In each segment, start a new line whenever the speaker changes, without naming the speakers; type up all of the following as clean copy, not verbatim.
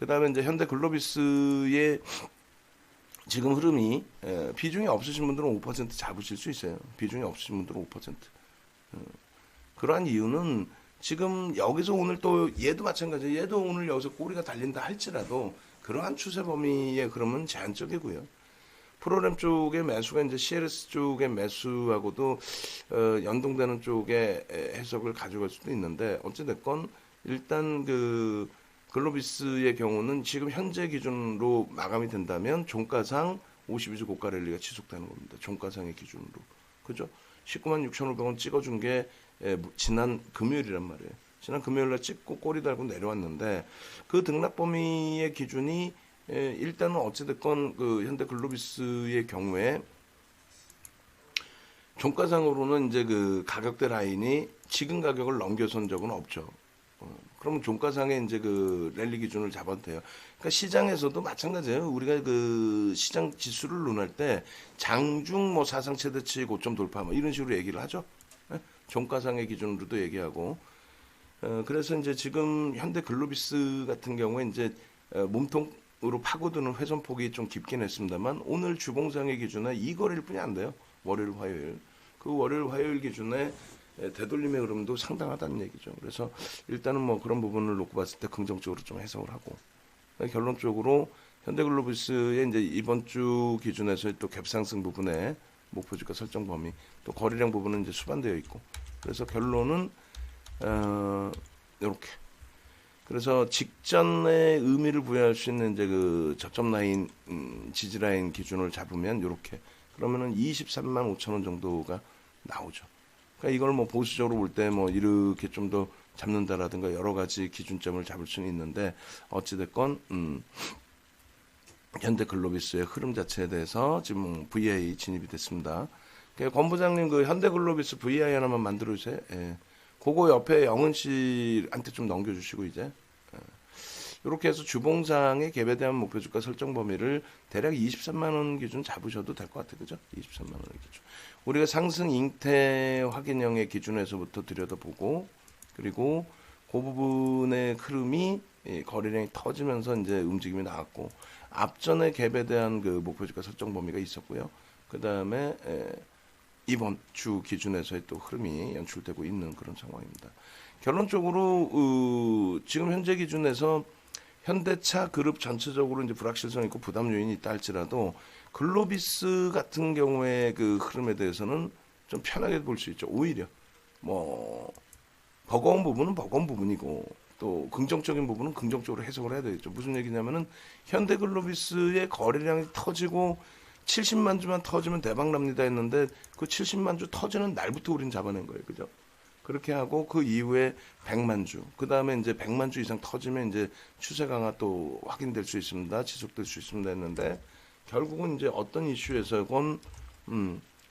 그다음에 이제 현대글로비스의 지금 흐름이 비중이 없으신 분들은 5% 잡으실 수 있어요. 비중이 없으신 분들은 5%. 그러한 이유는 지금 여기서 오늘 또 얘도 마찬가지예요. 얘도 오늘 여기서 꼬리가 달린다 할지라도 그러한 추세 범위에 그러면 제한적이고요. 프로그램 쪽의 매수가 이제 CLS 쪽의 매수하고도 연동되는 쪽의 해석을 가져갈 수도 있는데 어찌됐건 일단 그 글로비스의 경우는 지금 현재 기준으로 마감이 된다면 종가상 52주 고가 랠리가 지속되는 겁니다. 종가상의 기준으로. 그죠? 19만 6,500원 찍어준 게 지난 금요일이란 말이에요. 지난 금요일날 찍고 꼬리 달고 내려왔는데 그 등락 범위의 기준이 일단은 어찌됐건 그 현대글로비스의 경우에 종가상으로는 이제 그 가격대 라인이 지금 가격을 넘겨선 적은 없죠. 그러면 종가상에 이제 그 랠리 기준을 잡아도 돼요. 그러니까 시장에서도 마찬가지예요. 우리가 그 시장 지수를 논할 때 장중 뭐 사상 최대치 고점 돌파 뭐 이런 식으로 얘기를 하죠. 종가상의 기준으로도 얘기하고. 그래서 이제 지금 현대글로비스 같은 경우에 이제 몸통으로 파고드는 회전폭이 좀 깊긴 했습니다만 오늘 주봉상의 기준에 이 거래일 뿐이 안 돼요. 월요일, 화요일. 그 월요일, 화요일 기준에 되돌림의 흐름도 상당하다는 얘기죠. 그래서 일단은 뭐 그런 부분을 놓고 봤을 때 긍정적으로 좀 해석을 하고 결론적으로 현대글로비스의 이제 이번 주 기준에서의 또 갭상승 부분에 목표주가 설정 범위 또 거래량 부분은 이제 수반되어 있고 그래서 결론은 이렇게 그래서 직전에 의미를 부여할 수 있는 이제 그 저점 라인 지지 라인 기준을 잡으면 이렇게 그러면은 23만 5천 원 정도가 나오죠. 그러니까 이걸 뭐 보수적으로 볼 때 뭐 이렇게 좀 더 잡는다라든가 여러 가지 기준점을 잡을 수는 있는데 어찌됐건 현대글로비스의 흐름 자체에 대해서 지금 VI 진입이 됐습니다. 그러니까 권 부장님 그 현대글로비스 VI 하나만 만들어 주세요. 예. 그거 옆에 영은 씨한테 좀 넘겨주시고 이제 이렇게 해서 주봉상의 갭에 대한 목표주가 설정 범위를 대략 23만 원 기준 잡으셔도 될 것 같아요. 그죠? 23만 원 기준. 우리가 상승 잉태 확인형의 기준에서부터 들여다보고 그리고 그 부분의 흐름이 거래량이 터지면서 이제 움직임이 나왔고 앞전의 갭에 대한 그 목표주가 설정 범위가 있었고요. 그 다음에 이번 주 기준에서의 또 흐름이 연출되고 있는 그런 상황입니다. 결론적으로 지금 현재 기준에서 현대차 그룹 전체적으로 이제 불확실성 있고 부담 요인이 있다 할지라도 글로비스 같은 경우에 그 흐름에 대해서는 좀 편하게 볼 수 있죠. 오히려 뭐 버거운 부분은 버거운 부분이고 또 긍정적인 부분은 긍정적으로 해석을 해야 되겠죠. 무슨 얘기냐면은 현대글로비스의 거래량이 터지고 70만 주만 터지면 대박 납니다 했는데 그 70만 주 터지는 날부터 우린 잡아낸 거예요. 그죠? 그렇게 하고 그 이후에 100만 주, 그 다음에 이제 100만 주 이상 터지면 이제 추세 강화 또 확인될 수 있습니다. 지속될 수 있습니다 했는데 결국은 이제 어떤 이슈에서건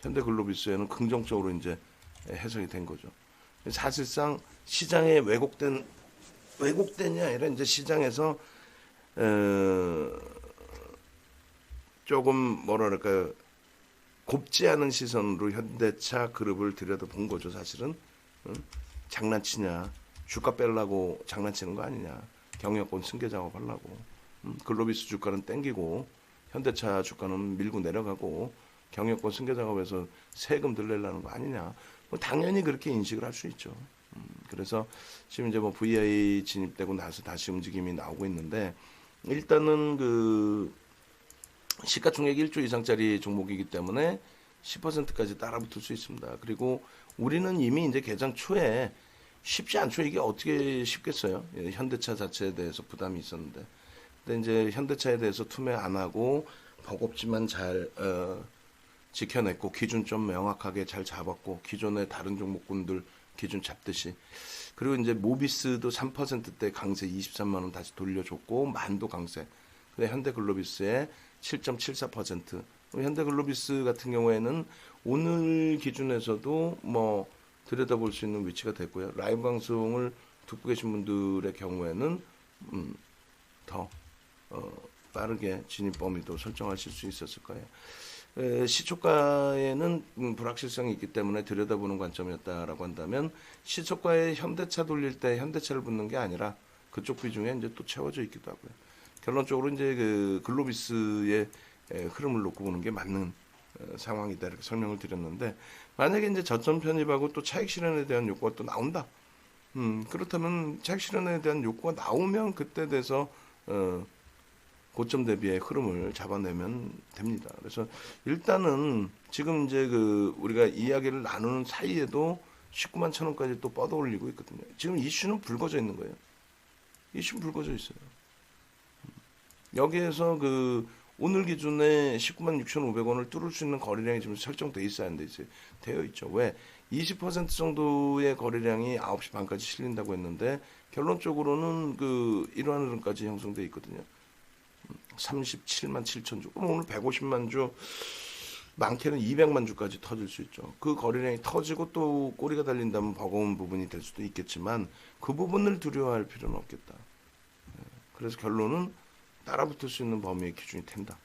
현대글로비스에는 긍정적으로 이제 해석이 된 거죠. 사실상 시장에 왜곡된이 아니라 이제 시장에서 조금 뭐랄까요 곱지 않은 시선으로 현대차 그룹을 들여다본 거죠. 사실은 장난치냐 주가 빼려고 장난치는 거 아니냐 경영권 승계 작업하려고 글로비스 주가는 땡기고 현대차 주가는 밀고 내려가고 경영권 승계 작업에서 세금들 내려는 거 아니냐 뭐 당연히 그렇게 인식을 할 수 있죠. 그래서 지금 이제 뭐 VI 진입되고 나서 다시 움직임이 나오고 있는데 일단은 그 시가총액 1조 이상짜리 종목이기 때문에 10%까지 따라붙을 수 있습니다. 그리고 우리는 이미 이제 개장 초에 쉽지 않죠. 이게 어떻게 쉽겠어요. 현대차 자체에 대해서 부담이 있었는데. 근데 이제 현대차에 대해서 투매 안 하고 버겁지만 잘 지켜냈고 기준점 명확하게 잘 잡았고 기존의 다른 종목군들 기준 잡듯이 그리고 이제 모비스도 3%대 강세 23만 원 다시 돌려줬고 만도 강세. 근데 현대글로비스의 7.74%. 현대글로비스 같은 경우에는 오늘 기준에서도 뭐 들여다볼 수 있는 위치가 됐고요. 라이브 방송을 듣고 계신 분들의 경우에는 더 빠르게 진입 범위도 설정하실 수 있었을 거예요. 시초가에는 불확실성이 있기 때문에 들여다보는 관점이었다라고 한다면 시초가에 현대차 돌릴 때 현대차를 붙는 게 아니라 그쪽 비중에 이제 또 채워져 있기도 하고요. 결론적으로 이제 그 글로비스의 흐름을 놓고 보는 게 맞는 상황이다 이렇게 설명을 드렸는데 만약에 이제 저점 편입하고 또 차익 실현에 대한 욕구가 또 나온다. 그렇다면 차익 실현에 대한 욕구가 나오면 그때 돼서 고점 대비의 흐름을 잡아내면 됩니다. 그래서 일단은 지금 이제 그 우리가 이야기를 나누는 사이에도 19만 1,000원까지 또 뻗어 올리고 있거든요. 지금 이슈는 불거져 있는 거예요. 이슈는 불거져 있어요. 여기에서 그 오늘 기준에 19만 6,500원을 뚫을 수 있는 거래량이 지금 설정돼 있어야 하는데 이제 되어 있죠. 왜? 20% 정도의 거래량이 9시 반까지 실린다고 했는데 결론적으로는 그 이러한 흐름까지 형성돼 있거든요. 37만 7천 주. 그럼 오늘 150만 주, 많게는 200만 주까지 터질 수 있죠. 그 거래량이 터지고 또 꼬리가 달린다면 버거운 부분이 될 수도 있겠지만 그 부분을 두려워할 필요는 없겠다. 그래서 결론은 따라붙을 수 있는 범위의 기준이 된다.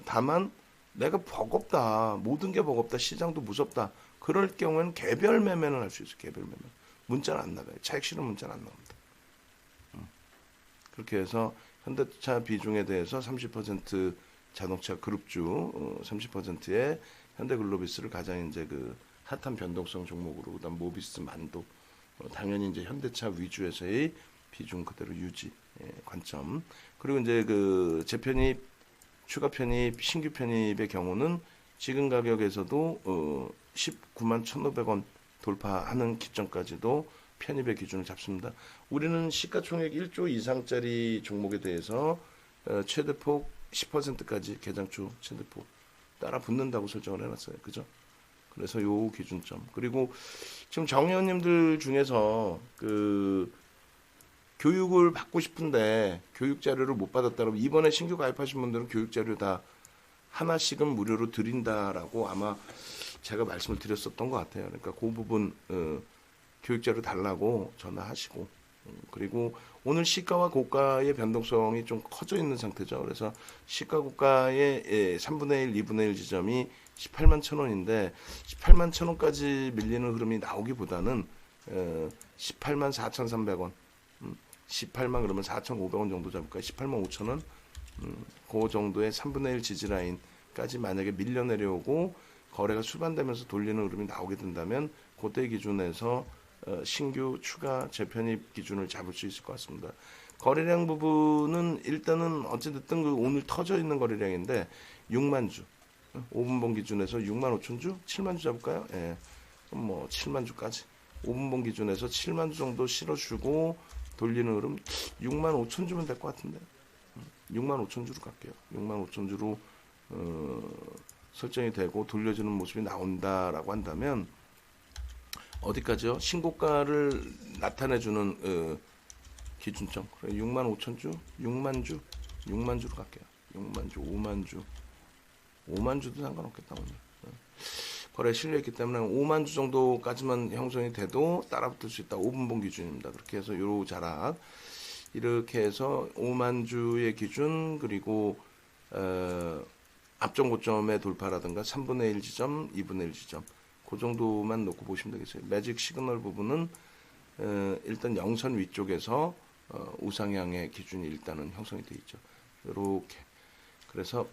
다만 내가 버겁다, 모든 게 버겁다, 시장도 무섭다. 그럴 경우에는 개별 매매는 할 수 있어요. 개별 매매. 문자는 안 나가요. 차익 실현 문자는 안 나옵니다. 그렇게 해서 현대차 비중에 대해서 30% 자동차 그룹주 30%의 현대글로비스를 가장 이제 그 핫한 변동성 종목으로 그다음 모비스 만도 당연히 이제 현대차 위주에서의 비중 그대로 유지 관점. 그리고 이제 그 재편입, 추가 편입, 신규 편입의 경우는 지금 가격에서도 19만 1,500원 돌파하는 기점까지도 편입의 기준을 잡습니다. 우리는 시가총액 1조 이상짜리 종목에 대해서 최대폭 10%까지 개장주 최대폭 따라 붙는다고 설정을 해놨어요. 그죠? 그래서 요 기준점. 그리고 지금 정의원님들 중에서 그 교육을 받고 싶은데 교육 자료를 못 받았다 그러면 이번에 신규 가입하신 분들은 교육 자료 다 하나씩은 무료로 드린다라고 아마 제가 말씀을 드렸었던 것 같아요. 그러니까 그 부분 교육 자료 달라고 전화하시고 그리고 오늘 시가와 고가의 변동성이 좀 커져 있는 상태죠. 그래서 시가 고가의 3분의 1, 2분의 1 지점이 18만 1,000원인데 18만 1,000원까지 밀리는 흐름이 나오기보다는 18만 4,300원 18만 그러면 4,500원 정도 잡을까요? 18만 5천원? 그 정도의 3분의 1 지지라인까지 만약에 밀려 내려오고 거래가 수반되면서 돌리는 흐름이 나오게 된다면 그때 기준에서 신규 추가 재편입 기준을 잡을 수 있을 것 같습니다. 거래량 부분은 일단은 어찌됐든 그 오늘 터져 있는 거래량인데 6만 주 5분봉 기준에서 6만 5천 주? 7만 주 잡을까요? 예. 뭐 7만 주까지 5분봉 기준에서 7만 주 정도 실어주고 돌리는 흐름 6만 5천 주면 될 것 같은데 6만 5천 주로 갈게요. 6만 5천 주로 설정이 되고 돌려주는 모습이 나온다라고 한다면 어디까지요? 신고가를 나타내주는 기준점. 그래 6만 5천 주, 6만 주, 6만 주로 갈게요. 6만 주, 5만 주, 5만 주도 상관없겠다 오늘. 거래 실려있기 때문에 5만 주 정도까지만 형성이 돼도 따라붙을 수 있다. 5분봉 기준입니다. 그렇게 해서 요 자락 이렇게 해서 5만 주의 기준 그리고 앞전 고점의 돌파라든가 3분의 1 지점, 2분의 1 지점 그 정도만 놓고 보시면 되겠어요. 매직 시그널 부분은 일단 영선 위쪽에서 우상향의 기준이 일단은 형성이 되어 있죠. 이렇게 그래서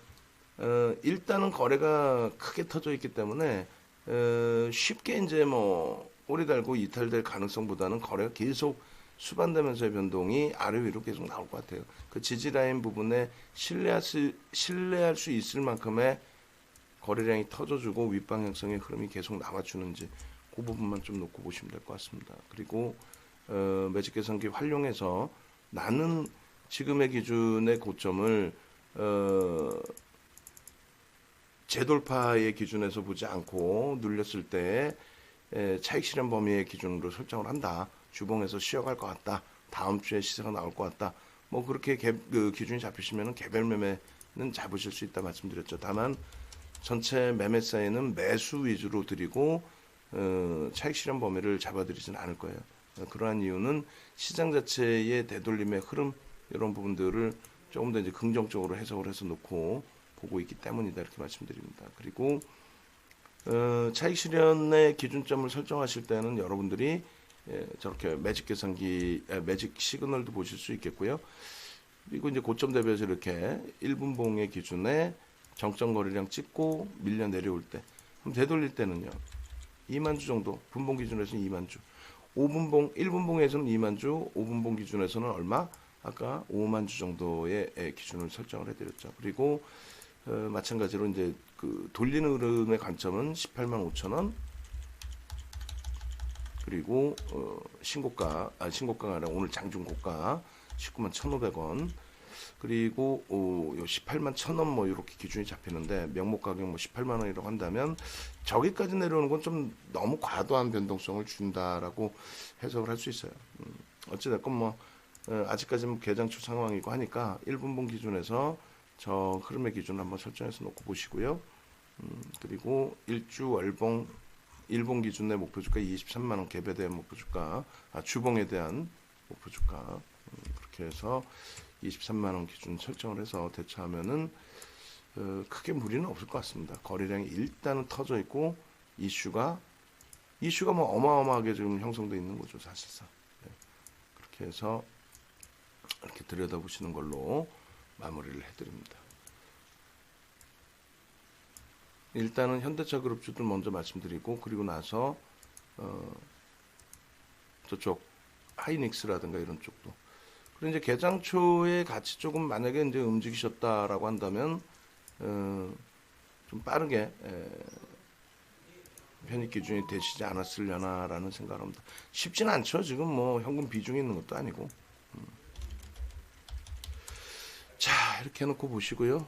일단은 거래가 크게 터져 있기 때문에 쉽게 이제 뭐 꼬리 달고 이탈될 가능성보다는 거래가 계속 수반되면서의 변동이 아래 위로 계속 나올 것 같아요. 그 지지라인 부분에 신뢰할 수 있을 만큼의 거래량이 터져주고 윗방향성의 흐름이 계속 나와주는지 그 부분만 좀 놓고 보시면 될 것 같습니다. 그리고 매직 계산기 활용해서 나는 지금의 기준의 고점을 재돌파의 기준에서 보지 않고 눌렸을 때 차익 실현 범위의 기준으로 설정을 한다. 주봉에서 쉬어갈 것 같다. 다음 주에 시세가 나올 것 같다. 뭐 그렇게 그 기준이 잡히시면 개별 매매는 잡으실 수 있다 말씀드렸죠. 다만 전체 매매 사이는 매수 위주로 드리고 차익 실현 범위를 잡아드리지는 않을 거예요. 그러한 이유는 시장 자체의 되돌림의 흐름 이런 부분들을 조금 더 이제 긍정적으로 해석을 해서 놓고 보고 있기 때문이다 이렇게 말씀드립니다. 그리고 차익 실현의 기준점을 설정하실 때는 여러분들이 저렇게 매직 계산기, 매직 시그널도 보실 수 있겠고요. 그리고 이제 고점 대비해서 이렇게 1분봉의 기준에 정점 거래량 찍고 밀려 내려올 때, 그럼 되돌릴 때는요 2만 주 정도, 분봉 기준에서는 2만 주, 5분봉 1분봉에서는 2만 주, 5분봉 기준에서는 얼마? 아까 5만 주 정도의 기준을 설정을 해드렸죠. 그리고 마찬가지로 이제 그 돌리는 흐름의 관점은 18만 5천 원, 그리고 신고가가 아니라 오늘 장중고가 19만 1,500원, 그리고 요 18만 1,000원 뭐 이렇게 기준이 잡히는데 명목 가격 뭐 18만 원이라고 한다면 저기까지 내려오는 건 좀 너무 과도한 변동성을 준다라고 해석을 할 수 있어요. 어찌됐건 뭐 아직까지는 개장초 상황이고 하니까 1분봉 기준에서 저 흐름의 기준을 한번 설정해서 놓고 보시고요. 그리고 일주 월봉 1봉 기준의 목표주가 23만 원, 개배에 대한 목표주가, 주봉에 대한 목표주가, 그렇게 해서 23만 원 기준 설정을 해서 대처하면은 크게 무리는 없을 것 같습니다. 거래량이 일단은 터져 있고 이슈가 뭐 어마어마하게 지금 형성돼 있는 거죠, 사실상. 네. 그렇게 해서 이렇게 들여다보시는 걸로 마무리를 해드립니다. 일단은 현대차 그룹주들 먼저 말씀드리고, 그리고 나서 저쪽 하이닉스라든가 이런 쪽도. 그리고 이제 개장초에 같이 조금 만약에 이제 움직이셨다라고 한다면 좀 빠르게 편입 기준이 되시지 않았으려나라는 생각을 합니다. 쉽지는 않죠. 지금 뭐 현금 비중이 있는 것도 아니고. 자, 이렇게 해놓고 보시고요.